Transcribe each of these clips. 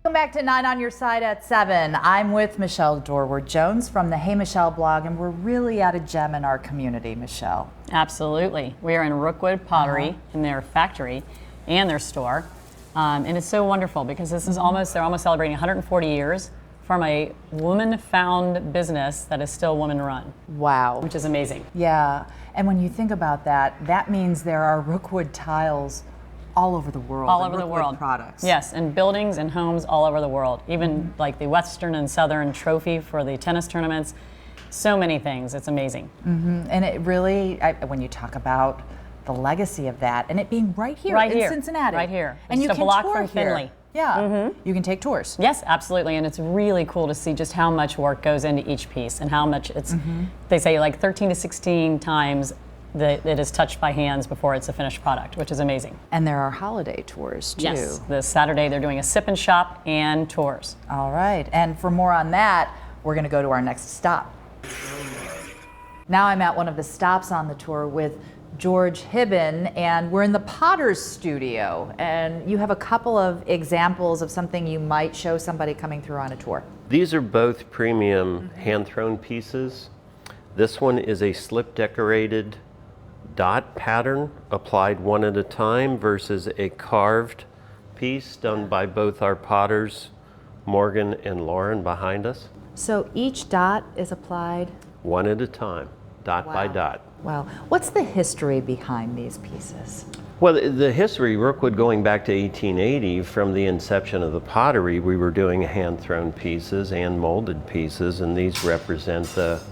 Welcome back to 9 on Your Side at 7. I'm with Michelle Dorward-Jones from the Hey Michelle blog, and we're really at a gem in our community, Michelle. Absolutely. We are in Rookwood Pottery in their factory and their store. And it's so wonderful because this is they're almost celebrating 140 years from a woman-found business that is still woman-run. Wow. Which is amazing. Yeah, and when you think about that, that means there are Rookwood tiles all over the world. All over the world. Products. Yes, and buildings and homes all over the world. Even like the Western and Southern trophy for the tennis tournaments. So many things. It's amazing. And it really, when you talk about the legacy of that, and it being right here in Cincinnati. Right here. And Just you a can block tour from here. Finley. Yeah, you can take tours. Yes, absolutely, and it's really cool to see just how much work goes into each piece and how much it's, they say like 13 to 16 times that it is touched by hands before it's a finished product, which is amazing. And there are holiday tours too. Yes, this Saturday they're doing a sip and shop and tours. All right, and for more on that, we're gonna go to our next stop. Now I'm at one of the stops on the tour with George Hibben, and we're in the Potter's studio, and you have a couple of examples of something you might show somebody coming through on a tour. These are both premium hand-thrown pieces. This one is a slip decorated dot pattern applied one at a time versus a carved piece done by both our potters, Morgan and Lauren behind us. So each dot is applied? One at a time, dot by dot. Wow. What's the history behind these pieces? Well, the history, Rookwood going back to 1880, from the inception of the pottery, we were doing hand-thrown pieces and molded pieces, and these represent the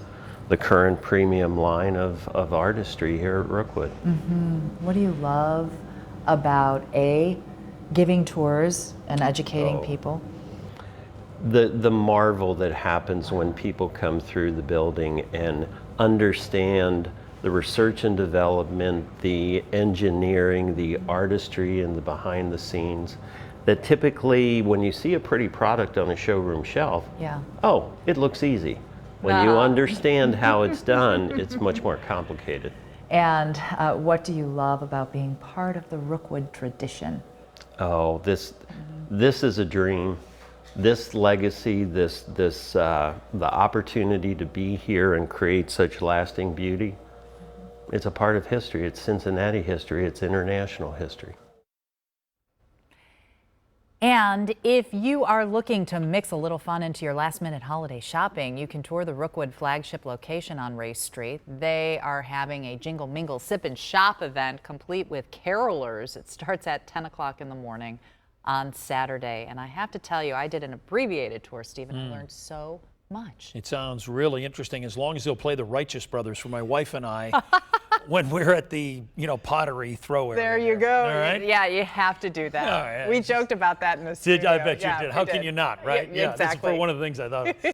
current premium line of artistry here at Rookwood. What do you love about giving tours and educating people? The marvel that happens when people come through the building and understand the research and development, the engineering, the artistry, and the behind the scenes, that typically when you see a pretty product on a showroom shelf, oh, it looks easy. When you understand how it's done, it's much more complicated. And what do you love about being part of the Rookwood tradition? Oh, this is a dream. This legacy, the opportunity to be here and create such lasting beauty, it's a part of history. It's Cincinnati history. It's international history. And if you are looking to mix a little fun into your last-minute holiday shopping, you can tour the Rookwood flagship location on Race Street. They are having a Jingle Mingle sip and shop event complete with carolers. It starts at 10 o'clock in the morning on Saturday. And I have to tell you, I did an abbreviated tour, Stephen. I learned so much. It sounds really interesting, as long as they'll play the Righteous Brothers for my wife and I when we're at the, pottery throw area. There you go. All right? Yeah, you have to do that. All right. We joked about that in the studio. I bet you did. How can you not, right? Yeah, exactly. That's one of the things I thought of.